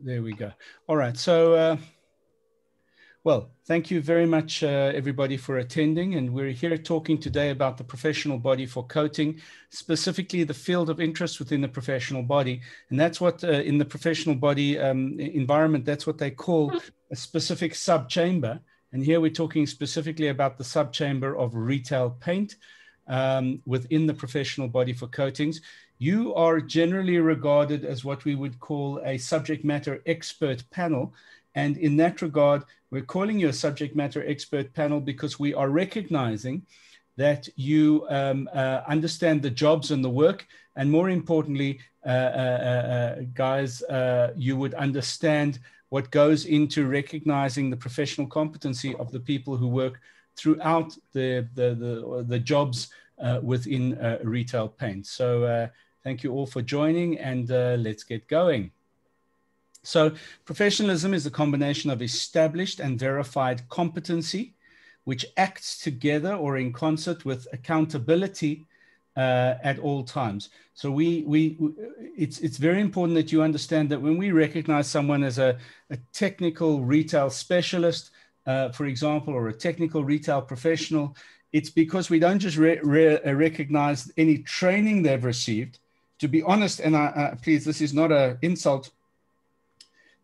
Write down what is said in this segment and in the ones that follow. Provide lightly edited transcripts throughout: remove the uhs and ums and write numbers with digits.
There we go. All right. So, well, thank you very much, everybody, for attending. And we're here talking today about the professional body for coating, specifically the field of interest within the professional body. And that's what in the professional body environment, that's what they call a specific subchamber. And here we're talking specifically about the subchamber of retail paint within the professional body for coatings. You are generally regarded as what we would call a subject matter expert panel. And in that regard, we're calling you a subject matter expert panel because we are recognizing that you understand the jobs and the work. And more importantly, guys, you would understand what goes into recognizing the professional competency of the people who work throughout the jobs within retail paint. So thank you all for joining, and let's get going. So professionalism is a combination of established and verified competency, which acts together or in concert with accountability at all times. So it's very important that you understand that when we recognize someone as a technical retail specialist, for example, or a technical retail professional, it's because we don't just recognize any training they've received. To be honest, and please, this is not an insult,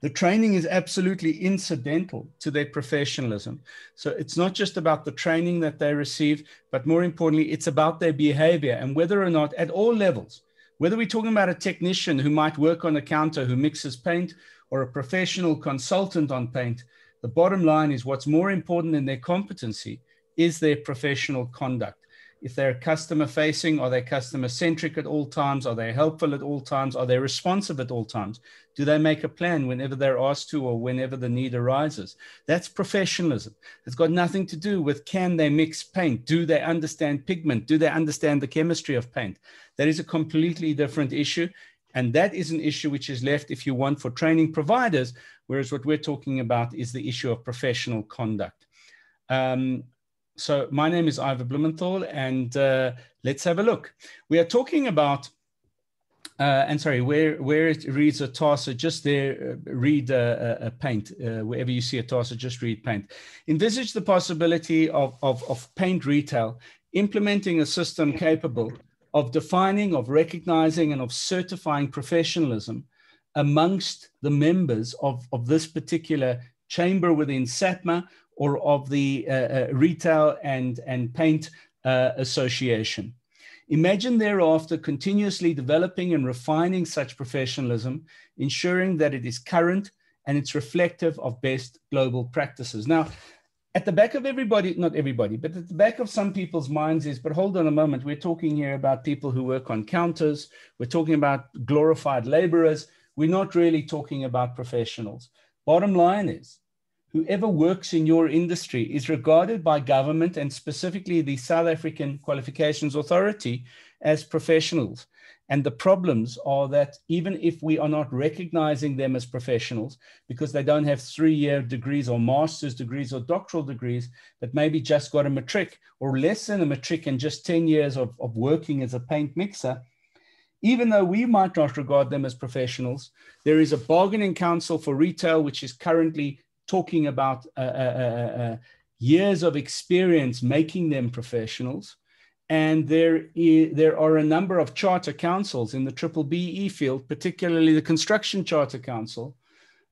the training is absolutely incidental to their professionalism. So it's not just about the training that they receive, but more importantly, it's about their behavior and whether or not at all levels, whether we're talking about a technician who might work on a counter who mixes paint or a professional consultant on paint, the bottom line is what's more important than their competency is their professional conduct. If they're customer facing, are they customer centric at all times? Are they helpful at all times? Are they responsive at all times? Do they make a plan whenever they're asked to or whenever the need arises? That's professionalism. It's got nothing to do with can they mix paint? Do they understand pigment? Do they understand the chemistry of paint? That is a completely different issue. And that is an issue which is left, if you want, for training providers, whereas what we're talking about is the issue of professional conduct. So my name is Ivor Blumenthal, and let's have a look. We are talking about, and sorry, where it reads a TARSA, just there, read a paint. Wherever you see a TARSA, just read paint. Envisage the possibility of paint retail, implementing a system capable of defining, of recognizing, and of certifying professionalism amongst the members of this particular chamber within SAPMA, or of the Retail and Paint Association. Imagine thereafter continuously developing and refining such professionalism, ensuring that it is current and it's reflective of best global practices. Now, at the back of everybody, not everybody, but at the back of some people's minds is, but hold on a moment, we're talking here about people who work on counters, we're talking about glorified laborers, we're not really talking about professionals. Bottom line is, whoever works in your industry is regarded by government and specifically the South African Qualifications Authority as professionals. And the problems are that even if we are not recognizing them as professionals because they don't have 3-year degrees or master's degrees or doctoral degrees, but maybe just got a matric or less than a matric and just 10 years of working as a paint mixer, even though we might not regard them as professionals, there is a bargaining council for retail, which is currently talking about years of experience making them professionals. And there are a number of charter councils in the triple BE field, particularly the Construction Charter Council,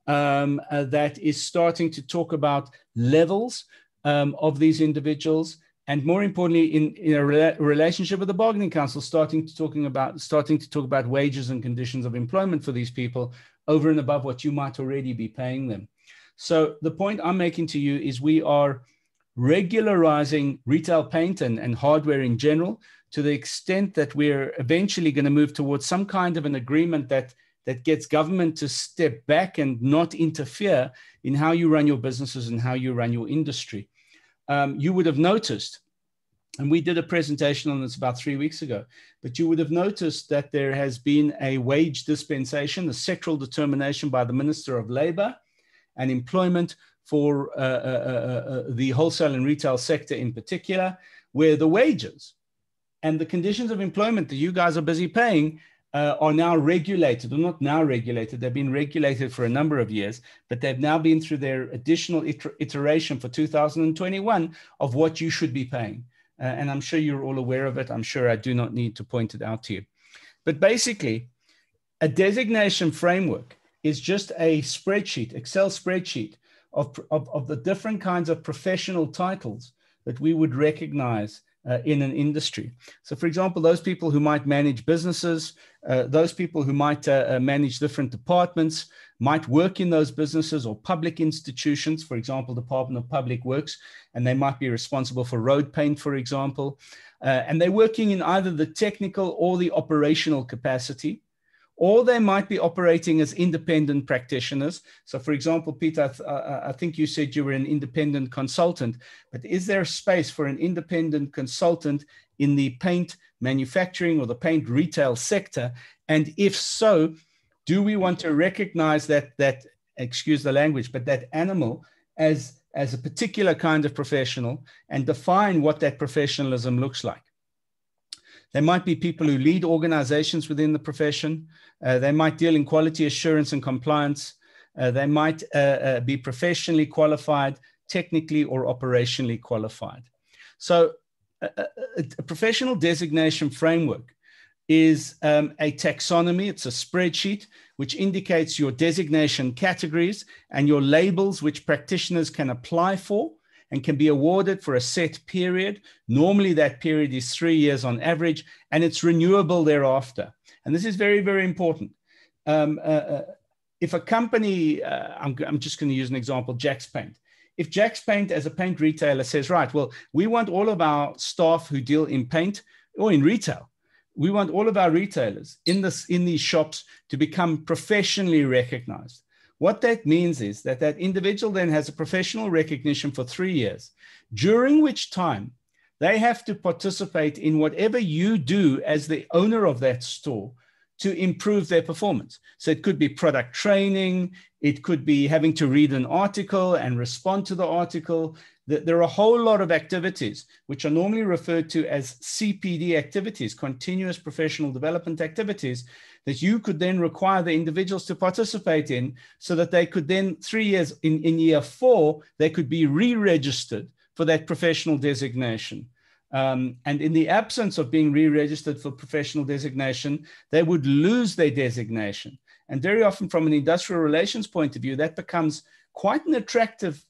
that is starting to talk about levels of these individuals. And more importantly, in a relationship with the bargaining council, starting to talk about wages and conditions of employment for these people over and above what you might already be paying them. So the point I'm making to you is we are regularizing retail paint and hardware in general to the extent that we're eventually going to move towards some kind of an agreement that gets government to step back and not interfere in how you run your businesses and how you run your industry. You would have noticed, and we did a presentation on this about 3 weeks ago, but you would have noticed that there has been a wage dispensation, a sectoral determination by the Minister of Labour and Employment for the wholesale and retail sector in particular, where the wages and the conditions of employment that you guys are busy paying are now regulated, or not now regulated, they've been regulated for a number of years, but they've now been through their additional iteration for 2021 of what you should be paying. And I'm sure you're all aware of it. I'm sure I do not need to point it out to you. But basically, a designation framework is just a spreadsheet, Excel spreadsheet of the different kinds of professional titles that we would recognize in an industry. So for example, those people who might manage businesses, those people who might manage different departments, might work in those businesses or public institutions, for example, Department of Public Works, and they might be responsible for road paint, for example, and they're working in either the technical or the operational capacity, or they might be operating as independent practitioners. So for example, Peter, I think you said you were an independent consultant, but is there a space for an independent consultant in the paint manufacturing or the paint retail sector? And if so, do we want to recognize that excuse the language, but that animal as a particular kind of professional and define what that professionalism looks like? There might be people who lead organizations within the profession. They might deal in quality assurance and compliance. They might be professionally qualified, technically or operationally qualified. So a professional designation framework is a taxonomy. It's a spreadsheet which indicates your designation categories and your labels which practitioners can apply for and can be awarded for a set period. Normally that period is 3 years on average, and it's renewable thereafter. And this is very, very important. If a company, I'm just going to use an example, Jack's Paint. If Jack's Paint as a paint retailer says, right, well, we want all of our staff who deal in paint or in retail, we want all of our retailers in these shops to become professionally recognized. What that means is that that individual then has a professional recognition for 3 years, during which time they have to participate in whatever you do as the owner of that store to improve their performance. So it could be product training, it could be having to read an article and respond to the article. There are a whole lot of activities which are normally referred to as CPD activities, continuous professional development activities, that you could then require the individuals to participate in so that they could then 3 years in year 4, they could be re-registered for that professional designation. And in the absence of being re-registered for professional designation, they would lose their designation. And very often from an industrial relations point of view, that becomes quite an attractive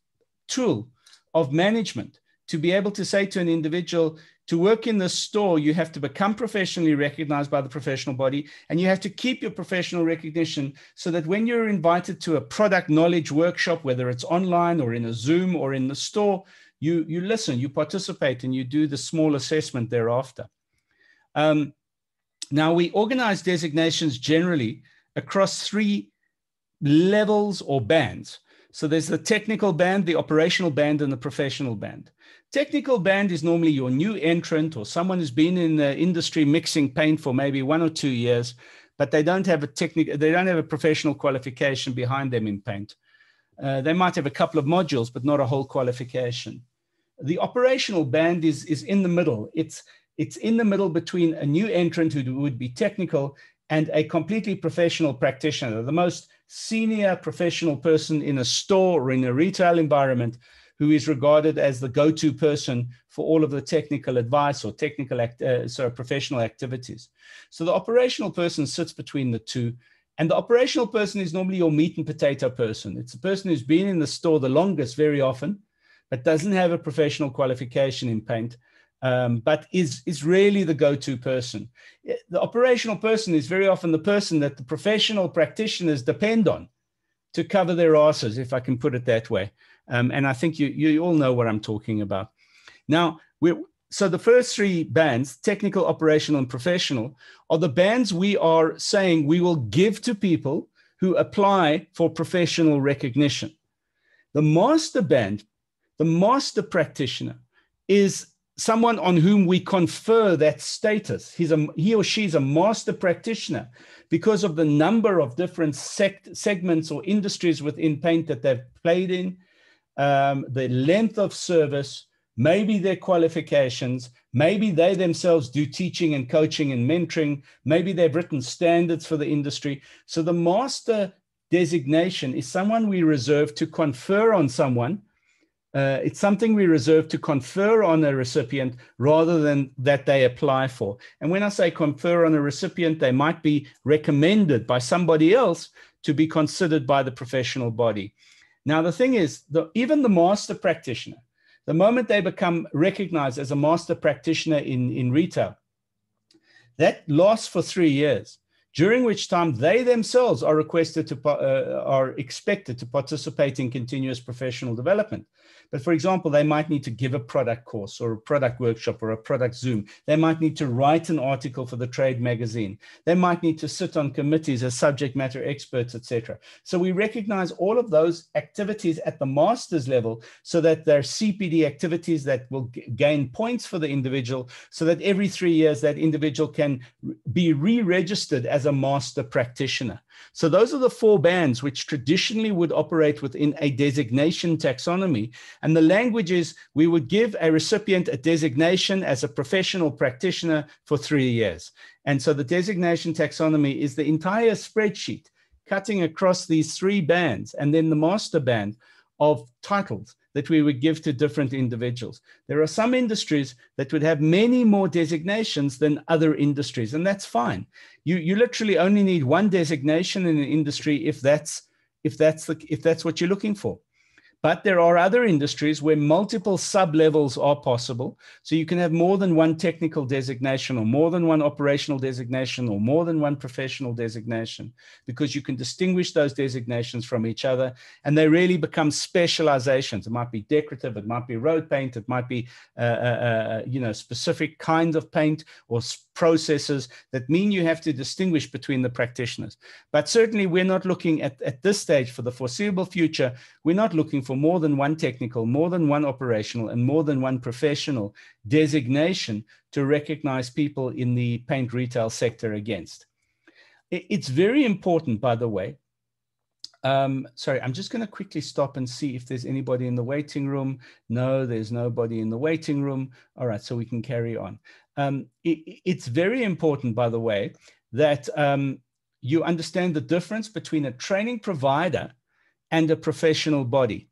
tool of management to be able to say to an individual, to work in the store, you have to become professionally recognized by the professional body, and you have to keep your professional recognition so that when you're invited to a product knowledge workshop, whether it's online or in a Zoom or in the store, you listen, you participate, and you do the small assessment thereafter. Now, we organize designations generally across 3 levels or bands. So there's the technical band, the operational band, and the professional band. Technical band is normally your new entrant or someone who's been in the industry mixing paint for maybe 1 or 2 years, but they don't have a professional qualification behind them in paint. They might have a couple of modules, but not a whole qualification. The operational band is in the middle. It's in the middle between a new entrant who would be technical and a completely professional practitioner, the most senior professional person in a store or in a retail environment, who is regarded as the go-to person for all of the technical advice or professional activities. So the operational person sits between the two, and the operational person is normally your meat and potato person. It's the person who's been in the store the longest very often, but doesn't have a professional qualification in paint, but is really the go-to person. The operational person is very often the person that the professional practitioners depend on to cover their asses, if I can put it that way. And I think you all know what I'm talking about. Now, so the first 3 bands, technical, operational, and professional, are the bands we are saying we will give to people who apply for professional recognition. The master band, the master practitioner, is someone on whom we confer that status. He or she is a master practitioner because of the number of different segments or industries within paint that they've played in, the length of service, maybe their qualifications, Maybe they themselves do teaching and coaching and mentoring. Maybe they've written standards for the industry. So the master designation is someone we reserve to confer on someone. It's something we reserve to confer on a recipient rather than that they apply for. And when I say confer on a recipient, they might be recommended by somebody else to be considered by the professional body. Now, the thing is, even the master practitioner, the moment they become recognized as a master practitioner in retail, that lasts for 3 years, during which time they themselves are expected to participate in continuous professional development. But for example, they might need to give a product course or a product workshop or a product Zoom. They might need to write an article for the trade magazine. They might need to sit on committees as subject matter experts, etc. So we recognize all of those activities at the master's level so that they're CPD activities that will gain points for the individual, so that every 3 years that individual can be re-registered as a master practitioner. So those are the 4 bands which traditionally would operate within a designation taxonomy. And the language is, we would give a recipient a designation as a professional practitioner for 3 years. And so the designation taxonomy is the entire spreadsheet cutting across these 3 bands, and then the master band of titles that we would give to different individuals. There are some industries that would have many more designations than other industries, and that's fine. You literally only need 1 designation in an industry if that's what you're looking for. But there are other industries where multiple sub-levels are possible. So you can have more than 1 technical designation or more than 1 operational designation or more than 1 professional designation, because you can distinguish those designations from each other, and they really become specializations. It might be decorative, it might be road paint, it might be specific kinds of paint or processes that mean you have to distinguish between the practitioners. But certainly we're not looking at this stage for the foreseeable future, we're not looking for more than 1 technical, more than 1 operational, and more than 1 professional designation to recognize people in the paint retail sector against. It's very important, by the way. Sorry, I'm just going to quickly stop and see if there's anybody in the waiting room. No, there's nobody in the waiting room. All right, so we can carry on. It's very important, by the way, that you understand the difference between a training provider and a professional body.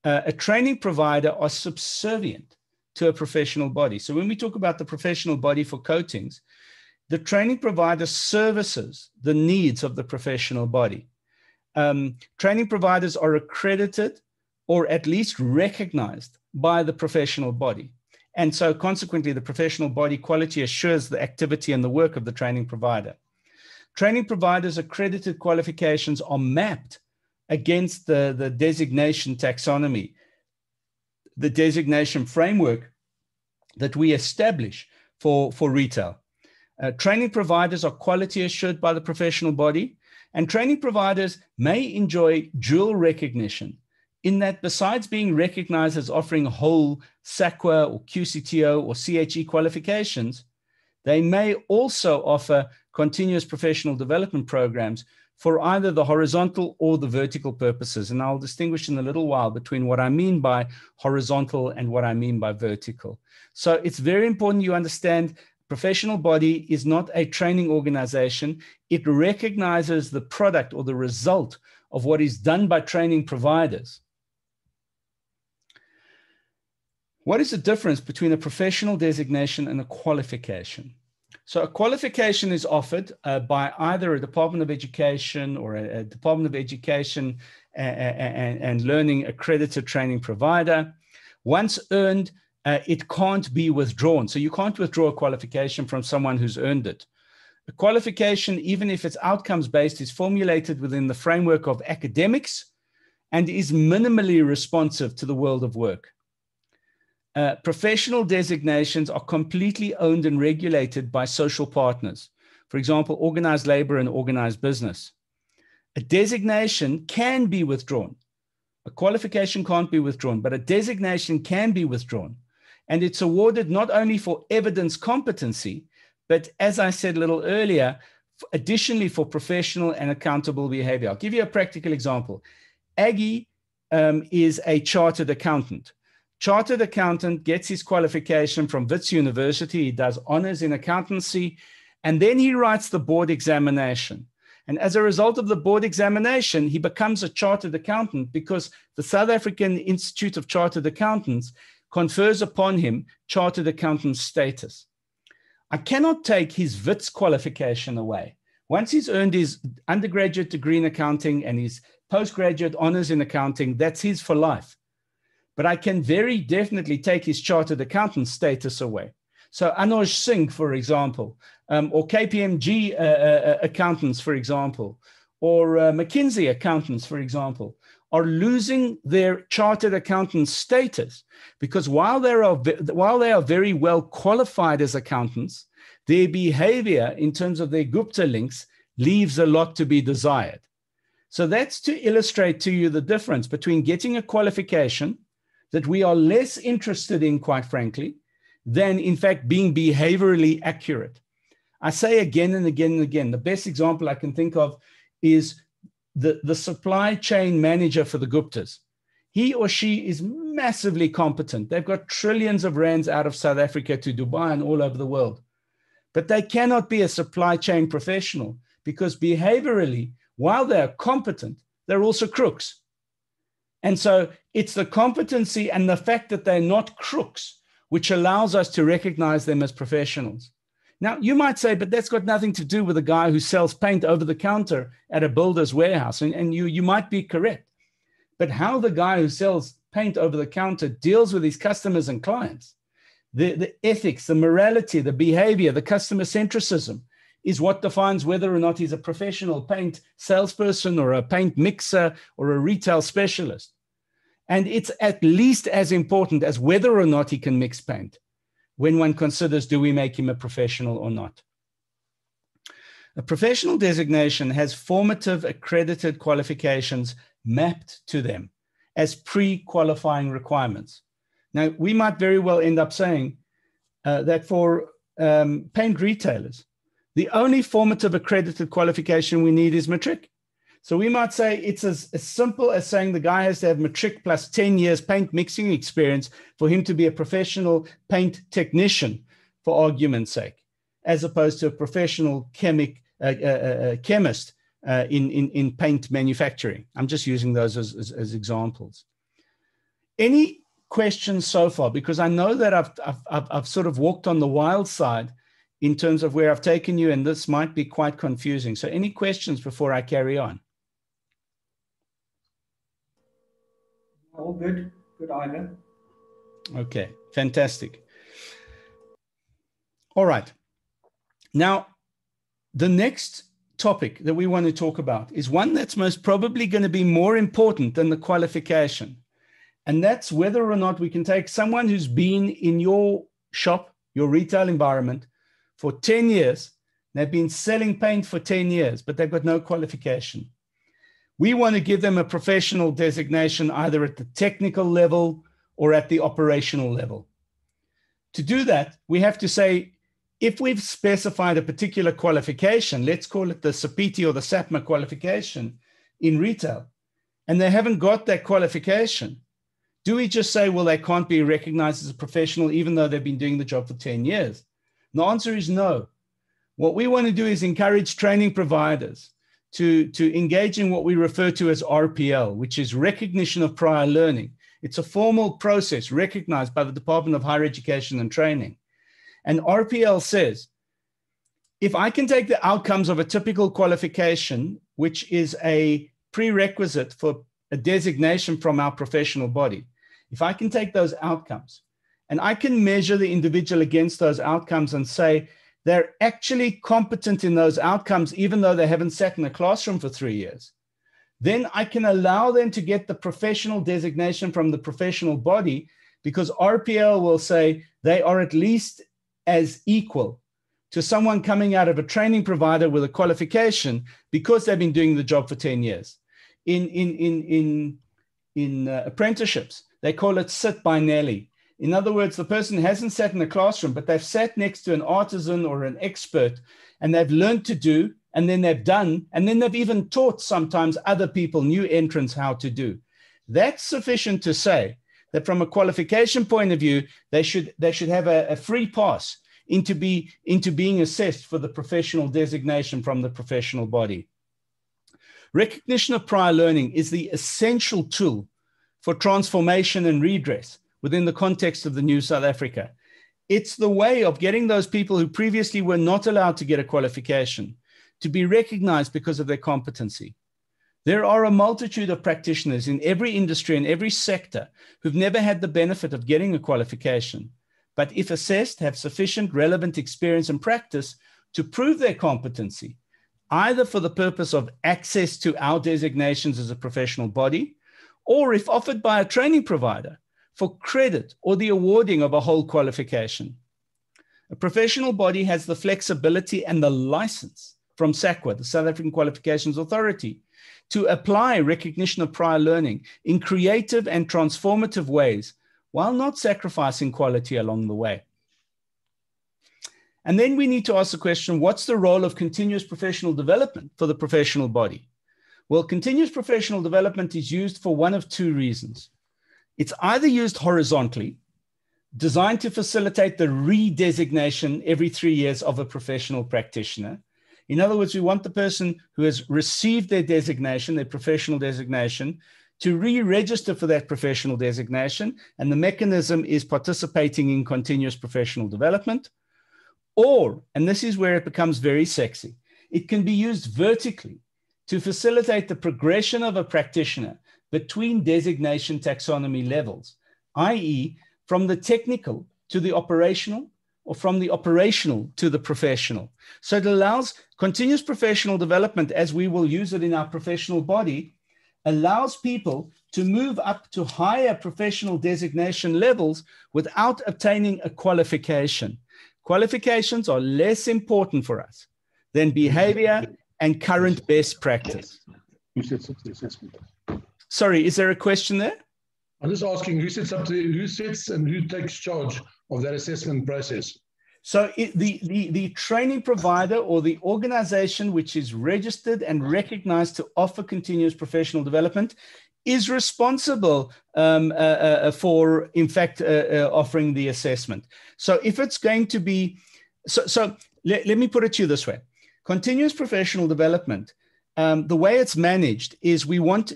A training provider are subservient to a professional body. So when we talk about the professional body for coatings, the training provider services the needs of the professional body. Training providers are accredited or at least recognized by the professional body. And so consequently, the professional body quality assures the activity and the work of the training provider. Training providers' accredited qualifications are mapped against the designation taxonomy, the designation framework that we establish for retail. Training providers are quality assured by the professional body, and training providers may enjoy dual recognition in that besides being recognized as offering whole SAPMA or QCTO or CHE qualifications, they may also offer continuous professional development programs for either the horizontal or the vertical purposes. And I'll distinguish in a little while between what I mean by horizontal and what I mean by vertical. So it's very important you understand professional body is not a training organization. It recognizes the product or the result of what is done by training providers. What is the difference between a professional designation and a qualification? So a qualification is offered by either a Department of Education or a Department of Education and Learning accredited training provider. Once earned, it can't be withdrawn. So you can't withdraw a qualification from someone who's earned it. A qualification, even if it's outcomes-based, is formulated within the framework of academics and is minimally responsive to the world of work. Professional designations are completely owned and regulated by social partners. For example, organized labor and organized business. A designation can be withdrawn. A qualification can't be withdrawn, but a designation can be withdrawn. And it's awarded not only for evidence competency, but as I said a little earlier, additionally for professional and accountable behavior. I'll give you a practical example. Aggie is a chartered accountant. chartered accountant, gets his qualification from Wits University. He does honors in accountancy, and then he writes the board examination. And as a result of the board examination, he becomes a chartered accountant because the South African Institute of Chartered Accountants confers upon him chartered accountant status. I cannot take his Wits qualification away. Once he's earned his undergraduate degree in accounting and his postgraduate honors in accounting, that's his for life. But I can very definitely take his chartered accountant status away. So Anuj Singh, for example, or KPMG accountants, for example, or McKinsey accountants, for example, are losing their chartered accountant status because while they are very well qualified as accountants, their behavior in terms of their Gupta links leaves a lot to be desired. So that's to illustrate to you the difference between getting a qualification that we are less interested in, quite frankly, than in fact being behaviorally accurate. I say again and again and again, the best example I can think of is the supply chain manager for the Guptas. He or she is massively competent. They've got trillions of rands out of South Africa to Dubai and all over the world. But they cannot be a supply chain professional because behaviorally, while they're competent, they're also crooks. And so it's the competency and the fact that they're not crooks which allows us to recognize them as professionals. Now, you might say, but that's got nothing to do with a guy who sells paint over the counter at a builder's warehouse. And you might be correct. But how the guy who sells paint over the counter deals with his customers and clients, the ethics, the morality, the behavior, the customer centricism is what defines whether or not he's a professional paint salesperson or a paint mixer or a retail specialist. And it's at least as important as whether or not he can mix paint when one considers, do we make him a professional or not? A professional designation has formative accredited qualifications mapped to them as pre-qualifying requirements. Now, we might very well end up saying that for paint retailers, the only formative accredited qualification we need is matric. So we might say it's as simple as saying the guy has to have matric plus 10 years paint mixing experience for him to be a professional paint technician, for argument's sake, as opposed to a professional chemist in paint manufacturing. I'm just using those as examples. Any questions so far? Because I know that I've sort of walked on the wild side in terms of where I've taken you, and this might be quite confusing. So any questions before I carry on? All good. Good, Ivan. Okay, fantastic. All right. Now, the next topic that we want to talk about is one that's most probably going to be more important than the qualification. And that's whether or not we can take someone who's been in your shop, your retail environment for 10 years. They've been selling paint for 10 years, but they've got no qualification. We want to give them a professional designation either at the technical level or at the operational level. To do that, we have to say, if we've specified a particular qualification, let's call it the SAPITI or the SAPMA qualification in retail, and they haven't got that qualification, do we just say, well, they can't be recognized as a professional even though they've been doing the job for 10 years? The answer is no. What we want to do is encourage training providers to engage in what we refer to as RPL, which is recognition of prior learning. It's a formal process recognized by the Department of Higher Education and Training. And RPL says, if I can take the outcomes of a typical qualification, which is a prerequisite for a designation from our professional body, if I can take those outcomes and I can measure the individual against those outcomes and say, they're actually competent in those outcomes, even though they haven't sat in a classroom for 3 years, then I can allow them to get the professional designation from the professional body, because RPL will say they are at least as equal to someone coming out of a training provider with a qualification because they've been doing the job for 10 years. In apprenticeships, they call it sit by Nelly. In other words, the person hasn't sat in a classroom, but they've sat next to an artisan or an expert, and they've learned to do, and then they've done, and then they've even taught sometimes other people, new entrants, how to do. That's sufficient to say that from a qualification point of view, they should have a free pass into being assessed for the professional designation from the professional body. Recognition of prior learning is the essential tool for transformation and redress within the context of the new South Africa. It's the way of getting those people who previously were not allowed to get a qualification to be recognized because of their competency. There are a multitude of practitioners in every industry and every sector who've never had the benefit of getting a qualification, but if assessed, have sufficient relevant experience and practice to prove their competency, either for the purpose of access to our designations as a professional body, or if offered by a training provider, for credit or the awarding of a whole qualification. A professional body has the flexibility and the license from SAPMA, the South African Qualifications Authority, to apply recognition of prior learning in creative and transformative ways while not sacrificing quality along the way. And then we need to ask the question, what's the role of continuous professional development for the professional body? Well, continuous professional development is used for one of two reasons. It's either used horizontally, designed to facilitate the redesignation every 3 years of a professional practitioner. In other words, we want the person who has received their designation, their professional designation, to re-register for that professional designation, and the mechanism is participating in continuous professional development. Or, and this is where it becomes very sexy, it can be used vertically to facilitate the progression of a practitioner between designation taxonomy levels, i.e., from the technical to the operational, or from the operational to the professional. So it allows continuous professional development, as we will use it in our professional body, allows people to move up to higher professional designation levels without obtaining a qualification. Qualifications are less important for us than behavior and current best practice. Who sets up the assessment? Sorry, is there a question there? I'm just asking who sets and who takes charge of that assessment process? So the training provider or the organization which is registered and recognized to offer continuous professional development is responsible for, in fact, offering the assessment. So if it's going to be, let me put it to you this way. Continuous professional development, the way it's managed is we want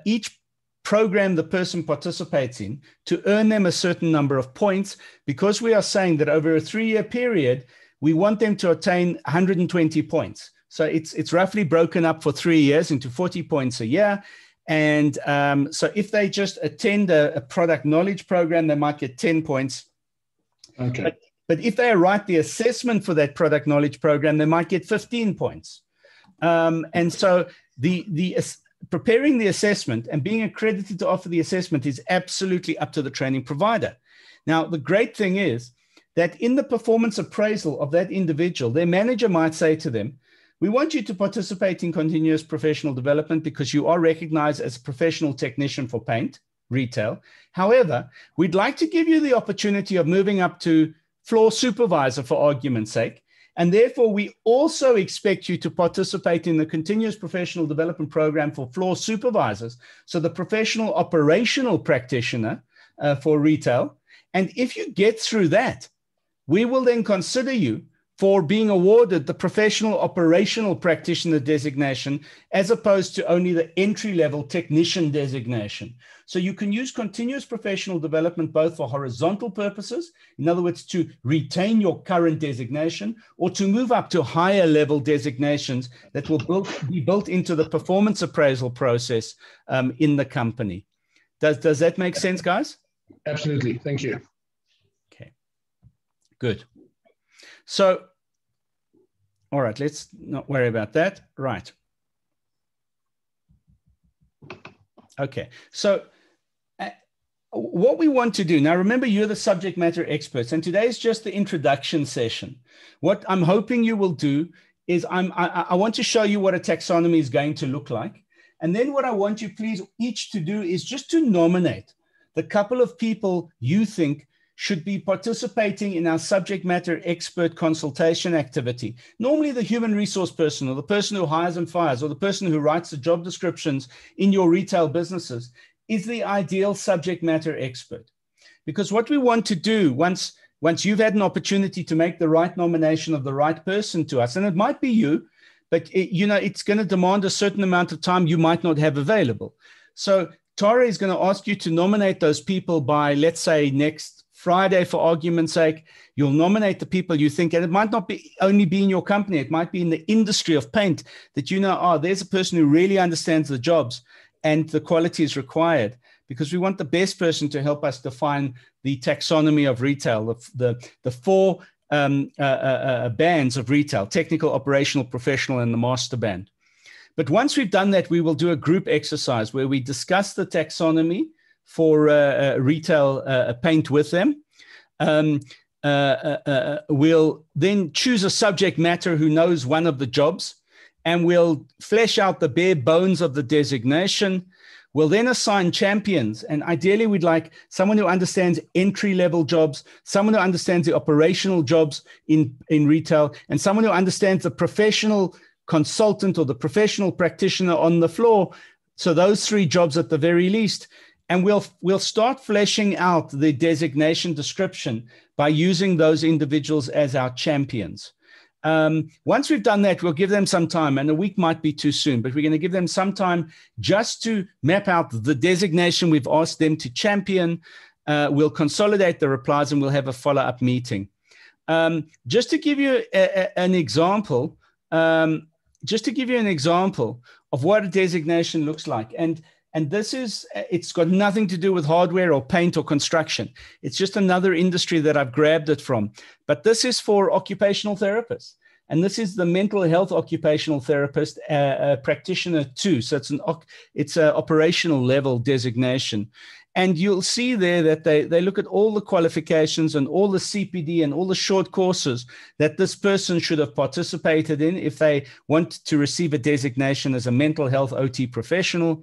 each program the person participates in to earn them a certain number of points, because we are saying that over a 3-year period, we want them to attain 120 points. So it's roughly broken up for 3 years into 40 points a year. And so if they just attend a product knowledge program, they might get 10 points. Okay. But if they write the assessment for that product knowledge program, they might get 15 points. And so preparing the assessment and being accredited to offer the assessment is absolutely up to the training provider. Now, the great thing is that in the performance appraisal of that individual, their manager might say to them, we want you to participate in continuous professional development because you are recognized as a professional technician for paint, retail. However, we'd like to give you the opportunity of moving up to floor supervisor for argument's sake. And therefore, we also expect you to participate in the continuous professional development program for floor supervisors, so the professional operational practitioner for retail. And if you get through that, we will then consider you for being awarded the professional operational practitioner designation, as opposed to only the entry-level technician designation. So you can use continuous professional development both for horizontal purposes, in other words, to retain your current designation, or to move up to higher level designations that will be built into the performance appraisal process in the company. Does that make sense, guys? Absolutely. Thank you. Okay, good. So, all right, let's not worry about that. Right. Okay, so what we want to do, now remember you're the subject matter experts, and today is just the introduction session. What I'm hoping you will do is I want to show you what a taxonomy is going to look like. And then what I want you please each to do is just to nominate the couple of people you think should be participating in our subject matter expert consultation activity. Normally the human resource person, or the person who hires and fires, or the person who writes the job descriptions in your retail businesses is the ideal subject matter expert. Because what we want to do once you've had an opportunity to make the right nomination of the right person to us, and it might be you, but it's going to demand a certain amount of time you might not have available. So Tara is going to ask you to nominate those people by, let's say, next Friday, for argument's sake. You'll nominate the people you think, and it might not be only be in your company, it might be in the industry of paint that there's a person who really understands the jobs and the quality is required, because we want the best person to help us define the taxonomy of retail, the four bands of retail: technical, operational, professional, and the master band. But once we've done that, we will do a group exercise where we discuss the taxonomy for retail paint with them. We'll then choose a subject matter who knows one of the jobs, and we'll flesh out the bare bones of the designation. We'll then assign champions, and ideally we'd like someone who understands entry-level jobs, someone who understands the operational jobs in retail, and someone who understands the professional consultant or the professional practitioner on the floor. So those three jobs at the very least. And we'll start fleshing out the designation description by using those individuals as our champions. Once we've done that, we'll give them some time, and a week might be too soon, but we're going to give them some time just to map out the designation we've asked them to champion. We'll consolidate the replies, and we'll have a follow-up meeting. Just to give you an example, of what a designation looks like. And this it's got nothing to do with hardware or paint or construction. It's just another industry that I've grabbed it from. But this is for occupational therapists. And this is the mental health occupational therapist practitioner too. So it's an operational level designation. And you'll see there that they look at all the qualifications and all the CPD and all the short courses that this person should have participated in if they want to receive a designation as a mental health OT professional.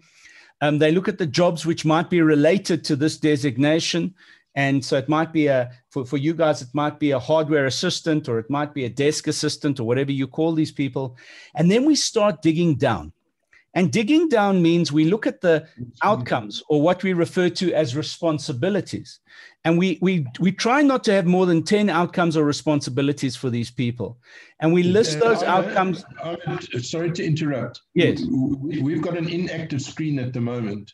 They look at the jobs which might be related to this designation. And so it might be for you guys, it might be a hardware assistant, or it might be a desk assistant, or whatever you call these people. And then we start digging down. And digging down means we look at the outcomes, or what we refer to as responsibilities. And we try not to have more than 10 outcomes or responsibilities for these people. And we list those outcomes. Sorry to interrupt. Yes. We've got an inactive screen at the moment.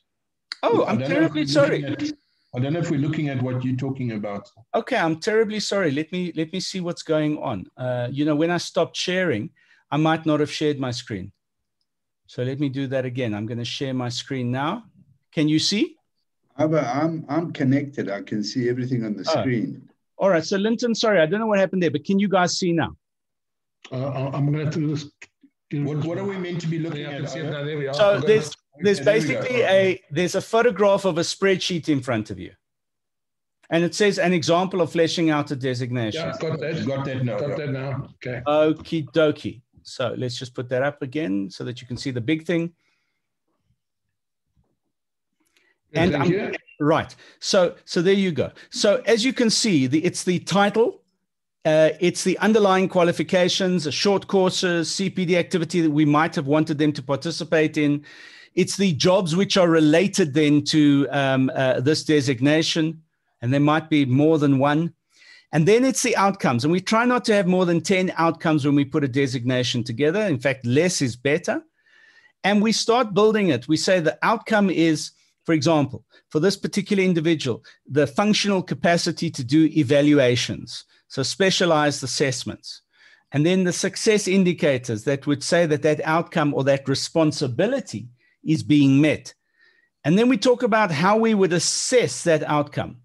Oh, I'm terribly sorry. I don't know if we're looking at what you're talking about. Okay, I'm terribly sorry. Let me see what's going on. When I stopped sharing, I might not have shared my screen. So let me do that again. I'm going to share my screen now. Can you see? I'm connected. I can see everything on the screen. All right. So Linton, sorry, I don't know what happened there, but can you guys see now? I'm going to do this. What are we meant to be looking at? There we are. So there's basically there's a photograph of a spreadsheet in front of you. And it says an example of fleshing out a designation. Yeah, got that now. Okay. Okie dokie. So let's just put that up again so that you can see the big thing. And right. So there you go. So as you can see, it's the title, it's the underlying qualifications, short courses, CPD activity that we might have wanted them to participate in. It's the jobs which are related then to this designation, and there might be more than one. And then it's the outcomes. And we try not to have more than 10 outcomes when we put a designation together. In fact, less is better. And we start building it. We say the outcome is, for example, for this particular individual, the functional capacity to do evaluations, so specialized assessments. And then the success indicators that would say that that outcome or that responsibility is being met. And then we talk about how we would assess that outcome.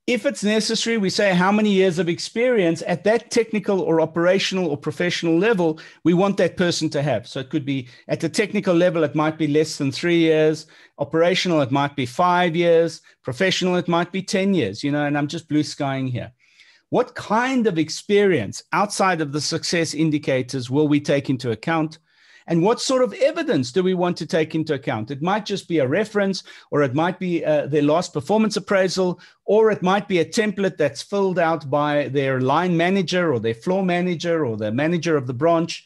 If it's necessary, we say how many years of experience at that technical or operational or professional level we want that person to have. So it could be at the technical level, it might be less than 3 years. Operational, it might be 5 years. Professional, it might be 10 years, and I'm just blue skying here. What kind of experience outside of the success indicators will we take into account? And what sort of evidence do we want to take into account? It might just be a reference, or it might be their last performance appraisal, or it might be a template that's filled out by their line manager or their floor manager or the manager of the branch.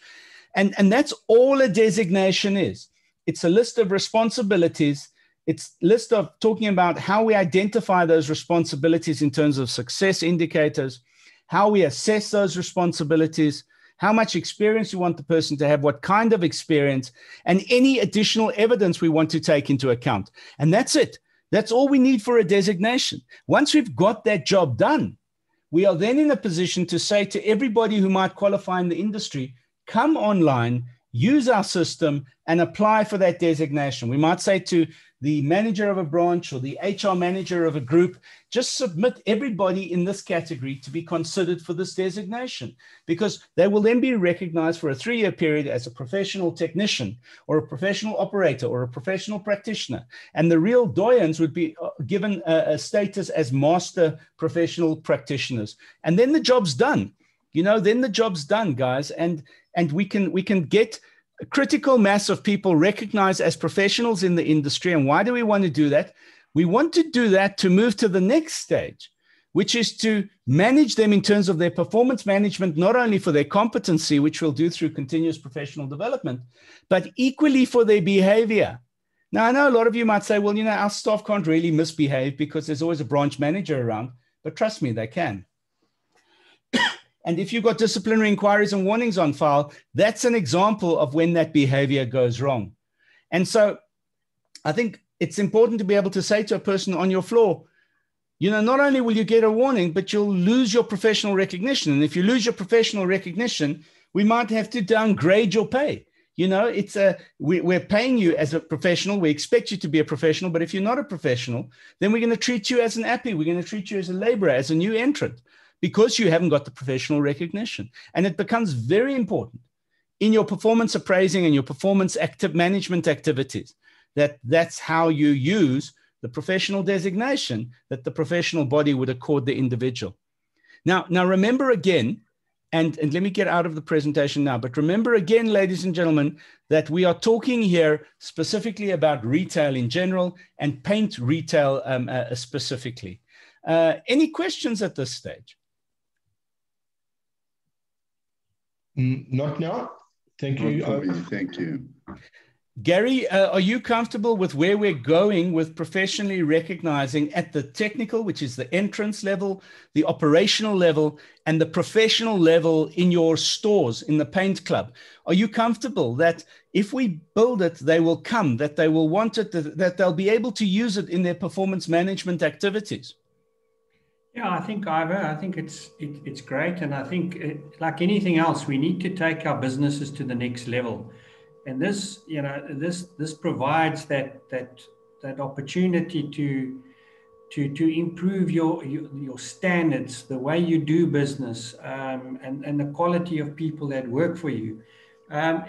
And that's all a designation is. It's a list of responsibilities It's a list of talking about how we identify those responsibilities in terms of success indicators, how we assess those responsibilities, how much experience you want the person to have, what kind of experience, and any additional evidence we want to take into account. And that's it. That's all we need for a designation. Once we've got that job done, we are then in a position to say to everybody who might qualify in the industry, come online, use our system, and apply for that designation. We might say to the manager of a branch or the HR manager of a group, just submit everybody in this category to be considered for this designation, because they will then be recognized for a 3-year period as a professional technician or a professional operator or a professional practitioner. And the real doyens would be given a status as master professional practitioners. And then the job's done. You know, then the job's done, guys. And we can get a critical mass of people recognized as professionals in the industry. And why do we want to do that? We want to do that to move to the next stage, which is to manage them in terms of their performance management, not only for their competency, which we'll do through continuous professional development, but equally for their behavior. Now, I know a lot of you might say, well, you know, our staff can't really misbehave because there's always a branch manager around, but trust me, they can. And if you've got disciplinary inquiries and warnings on file, that's an example of when that behavior goes wrong. And so I think it's important to be able to say to a person on your floor, you know, not only will you get a warning, but you'll lose your professional recognition. And if you lose your professional recognition, we might have to downgrade your pay. You know, we're paying you as a professional. We expect you to be a professional. But if you're not a professional, then we're going to treat you as an appy. We're going to treat you as a laborer, as a new entrant, because you haven't got the professional recognition. And it becomes very important in your performance appraising and your performance management activities that's how you use the professional designation that the professional body would accord the individual. Now remember again, and let me get out of the presentation now, but remember again, ladies and gentlemen, that we are talking here specifically about retail in general and paint retail specifically. Any questions at this stage? Not now. Thank you. Thank you. Gary, are you comfortable with where we're going with professionally recognizing at the technical, which is the entrance level, the operational level, and the professional level in your stores, in the paint club? Are you comfortable that if we build it, they will come, that they will want it, that they'll be able to use it in their performance management activities? Yeah, I think, Ivor, I think it's great. And I think like anything else, we need to take our businesses to the next level. And this, you know, this provides that opportunity to improve your standards, the way you do business, and the quality of people that work for you. I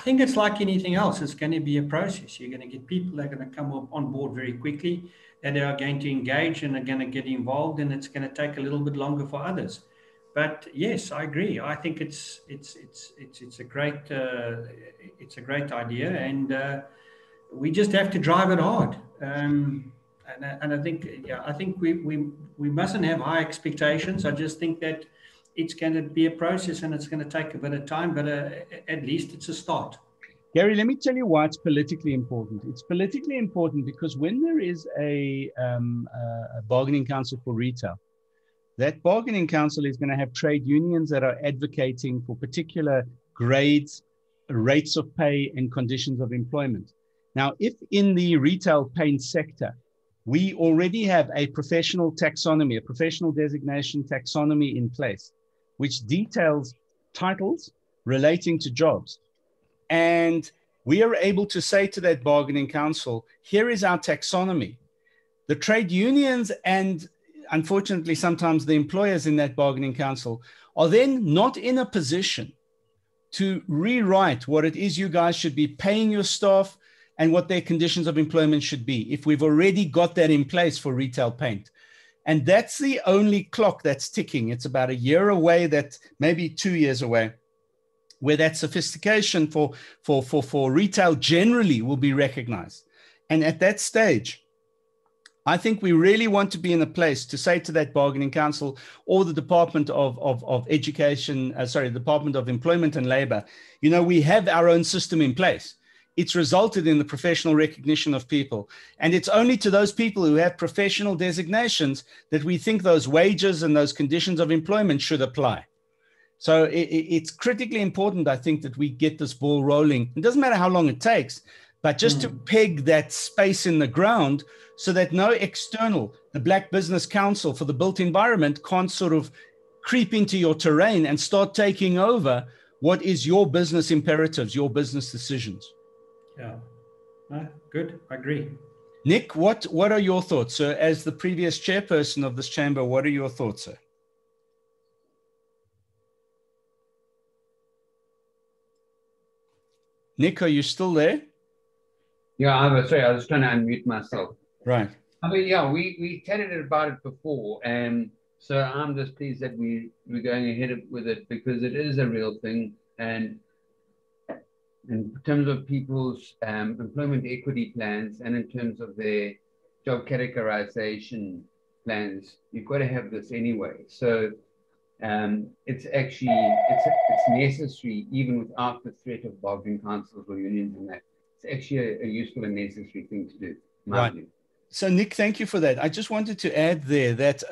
think it's like anything else. It's going to be a process. You're going to get people that are going to come on board very quickly, that are going to engage and are going to get involved, and it's going to take a little bit longer for others. But yes, I agree. I think it's a great idea, and we just have to drive it hard. And I think we mustn't have high expectations. I just think that it's going to be a process and it's going to take a bit of time, but at least it's a start. Gary, let me tell you why it's politically important. It's politically important because when there is a bargaining council for retail, that bargaining council is going to have trade unions that are advocating for particular grades, rates of pay, and conditions of employment. Now, if in the retail paint sector, we already have a professional taxonomy, a professional designation taxonomy in place, which details titles relating to jobs, and we are able to say to that bargaining council, here is our taxonomy. The trade unions and unfortunately sometimes the employers in that bargaining council are then not in a position to rewrite what it is you guys should be paying your staff and what their conditions of employment should be if we've already got that in place for retail paint. And that's the only clock that's ticking. It's about a year away, that maybe 2 years away, where that sophistication for retail generally will be recognized. And at that stage, I think we really want to be in a place to say to that bargaining council or the Department of Education, Department of Employment and Labor, you know, we have our own system in place. it's resulted in the professional recognition of people. And it's only to those people who have professional designations that we think those wages and those conditions of employment should apply. So it's critically important, I think, that we get this ball rolling. It doesn't matter how long it takes, but just to peg that space in the ground so that no external, the Black Business Council for the built environment, can't sort of creep into your terrain and start taking over what is your business imperatives, your business decisions. Yeah, no, good, I agree. Nick, what are your thoughts? So as the previous chairperson of this chamber, what are your thoughts, sir? Nick, are you still there? Yeah, sorry, I was trying to unmute myself. Right. I mean, yeah, we chatted about it before, and so I'm just pleased that we're going ahead with it because it is a real thing. And in terms of people's employment equity plans and in terms of their job categorization plans, you've got to have this anyway. So it's actually, it's necessary even without the threat of bargaining councils or unions and that. It's actually a useful and necessary thing to do. Right. So Nick, thank you for that. I just wanted to add there that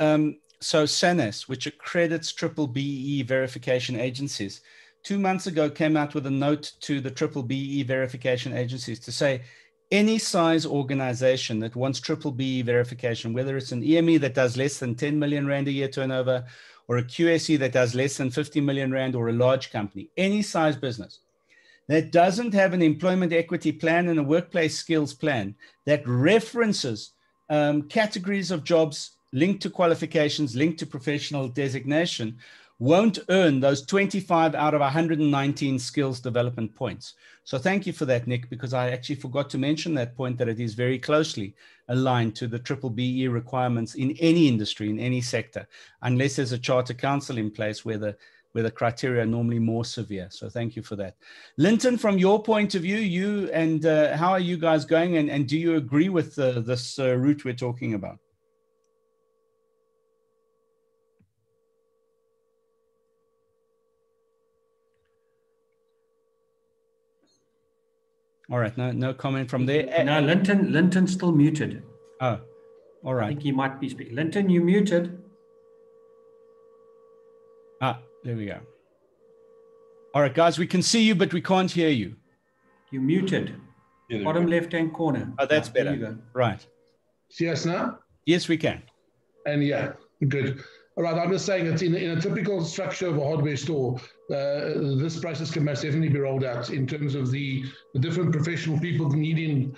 so SANAS, which accredits triple BE verification agencies, 2 months ago came out with a note to the triple BE verification agencies to say any size organization that wants triple BE verification, whether it's an EME that does less than 10 million Rand a year turnover, or a QSE that does less than 50 million Rand, or a large company, any size business that doesn't have an employment equity plan and a workplace skills plan that references categories of jobs linked to qualifications, linked to professional designation, won't earn those 25 out of 119 skills development points. So thank you for that, Nick, because I actually forgot to mention that point, that it is very closely aligned to the triple BE requirements in any industry, in any sector, unless there's a charter council in place where the criteria are normally more severe. So thank you for that. Linton, from your point of view, you and how are you guys going? And do you agree with this route we're talking about? All right, no comment from there. No, Linton's still muted. Oh, all right. I think he might be speaking. Linton, you muted. Ah, there we go. All right, guys, we can see you, but we can't hear you. You muted. Bottom left-hand corner. Oh, that's better. Right. See us now? Yes, we can. And yeah, good. All right, I'm just saying that in a typical structure of a hardware store, this process can most definitely be rolled out in terms of the different professional people needed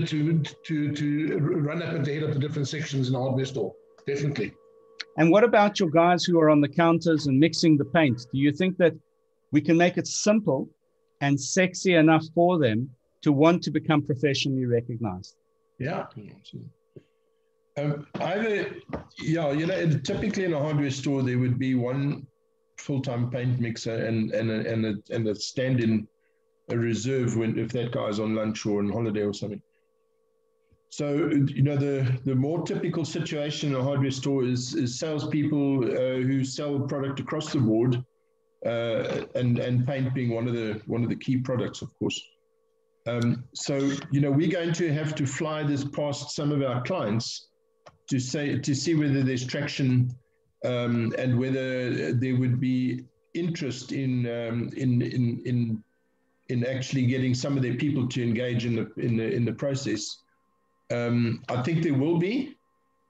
to run up and to head up the different sections in a hardware store. Definitely. And what about your guys who are on the counters and mixing the paint? Do you think that we can make it simple and sexy enough for them to want to become professionally recognized? Yeah. Typically in a hardware store, there would be one full-time paint mixer and a stand-in, a reserve if that guy's on lunch or on holiday or something. So, the more typical situation in a hardware store is salespeople who sell product across the board, and paint being one of the key products, of course. So, we're going to have to fly this past some of our clients to see whether there's traction and whether there would be interest in actually getting some of their people to engage in the process. I think there will be,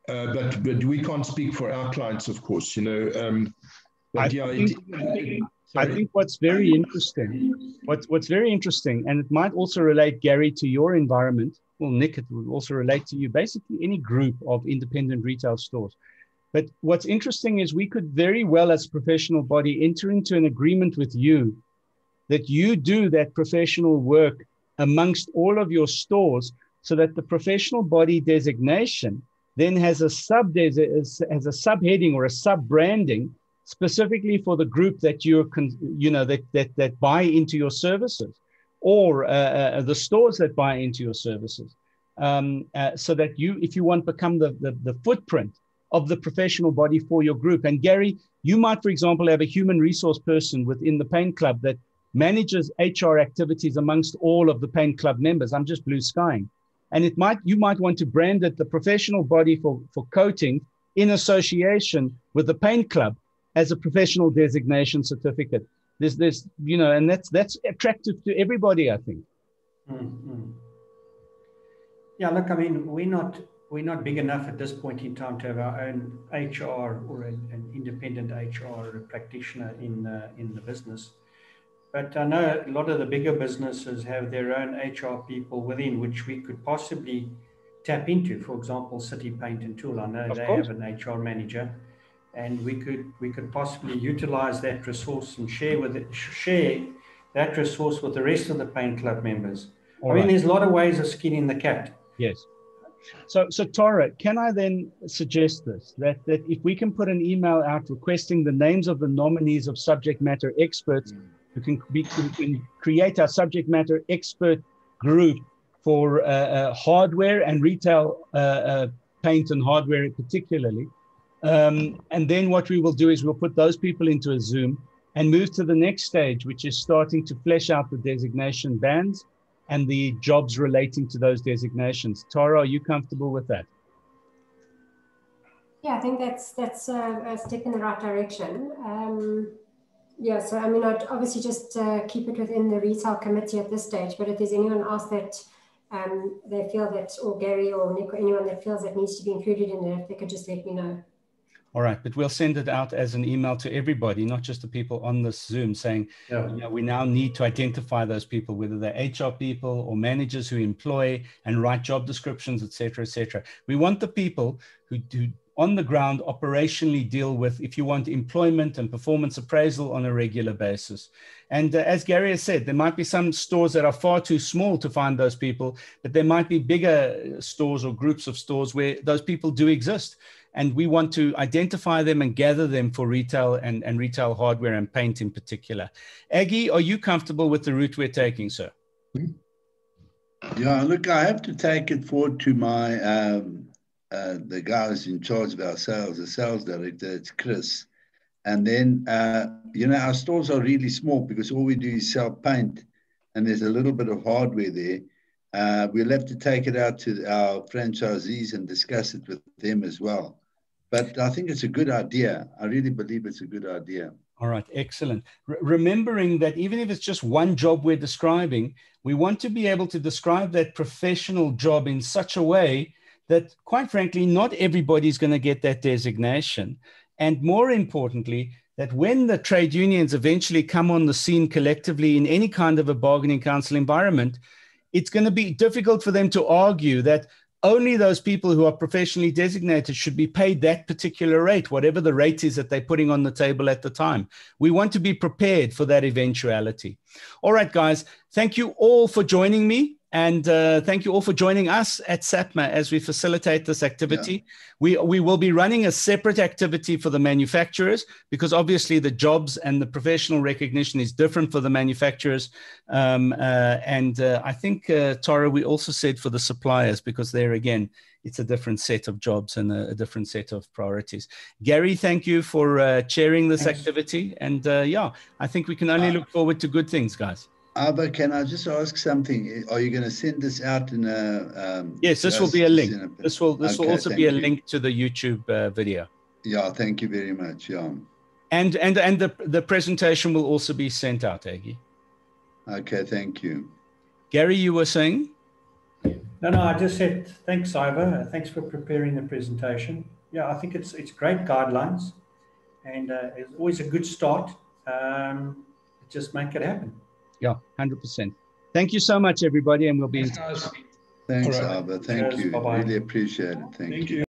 but we can't speak for our clients, of course. I think what's very interesting, what's very interesting, and it might also relate, Gary, to your environment. Well, Nick, it would also relate to you, basically any group of independent retail stores. But what's interesting is we could very well, as a professional body, enter into an agreement with you that you do that professional work amongst all of your stores, so that the professional body designation then has a subheading or a sub-branding specifically for the group that that buy into your services, or the stores that buy into your services, so that you, if you want, become the footprint of the professional body for your group. And Gary, you might, for example, have a human resource person within the paint club that manages HR activities amongst all of the paint club members. I'm just blue skying. And you might want to brand it the professional body for coating in association with the paint club as a professional designation certificate. There's and that's attractive to everybody, I think. Mm-hmm. Yeah, look, I mean, we're not big enough at this point in time to have our own HR or an independent HR practitioner in the business. But I know a lot of the bigger businesses have their own HR people within, which we could possibly tap into. For example, City Paint and Tool. I know they have an HR manager, and we could possibly utilize that resource and share that resource with the rest of the paint club members. I mean, there's a lot of ways of skinning the cat. Yes. So Tara, can I then suggest this, that if we can put an email out requesting the names of the nominees of subject matter experts who can create our subject matter expert group for hardware and retail paint and hardware particularly. And then what we will do is we'll put those people into a Zoom and move to the next stage, which is starting to flesh out the designation bands and the jobs relating to those designations. Tara, are you comfortable with that? Yeah, I think that's a step in the right direction. Yeah, so I mean, I'd obviously just keep it within the retail committee at this stage, but if there's anyone else that they feel that, or Gary or Nick or anyone that feels that needs to be included in there, if they could just let me know. All right, but we'll send it out as an email to everybody, not just the people on this Zoom, saying, we now need to identify those people, whether they're HR people or managers who employ and write job descriptions, et cetera, et cetera. We want the people who on the ground operationally deal with, if you want, employment and performance appraisal on a regular basis. And as Gary has said, there might be some stores that are far too small to find those people, but there might be bigger stores or groups of stores where those people do exist. And we want to identify them and gather them for retail and retail hardware and paint in particular. Aggie, are you comfortable with the route we're taking, sir? Yeah, look, I have to take it forward to my the guy who's in charge of our sales, the sales director, it's Chris. And then, our stores are really small because all we do is sell paint and there's a little bit of hardware there. We'll have to take it out to our franchisees and discuss it with them as well. But I think it's a good idea. I really believe it's a good idea. All right, excellent. Remembering that even if it's just one job we're describing, we want to be able to describe that professional job in such a way that, quite frankly, not everybody's going to get that designation. And more importantly, that when the trade unions eventually come on the scene collectively in any kind of a bargaining council environment, it's going to be difficult for them to argue that only those people who are professionally designated should be paid that particular rate, whatever the rate is that they're putting on the table at the time. We want to be prepared for that eventuality. All right, guys, thank you all for joining me. And thank you all for joining us at SAPMA as we facilitate this activity. Yeah. We will be running a separate activity for the manufacturers because obviously the jobs and the professional recognition is different for the manufacturers. I think, Tara, we also said for the suppliers because there again, it's a different set of jobs and a different set of priorities. Gary, thank you for chairing this activity. And I think we can only look forward to good things, guys. Ava, can I just ask something? Are you going to send this out in a... yes, this will be a link. This will also be a link to the YouTube video. Yeah, thank you very much. Yeah. And the presentation will also be sent out, Aggie. Okay, thank you. Gary, you were saying? No, I just said thanks, Ivor. Thanks for preparing the presentation. Yeah, I think it's great guidelines, and it's always a good start. Just make it happen. Yeah, 100%. Thank you so much, everybody, and we'll be in touch. Thanks, Ivor. Thank you. Bye-bye. Really appreciate it. Thank you.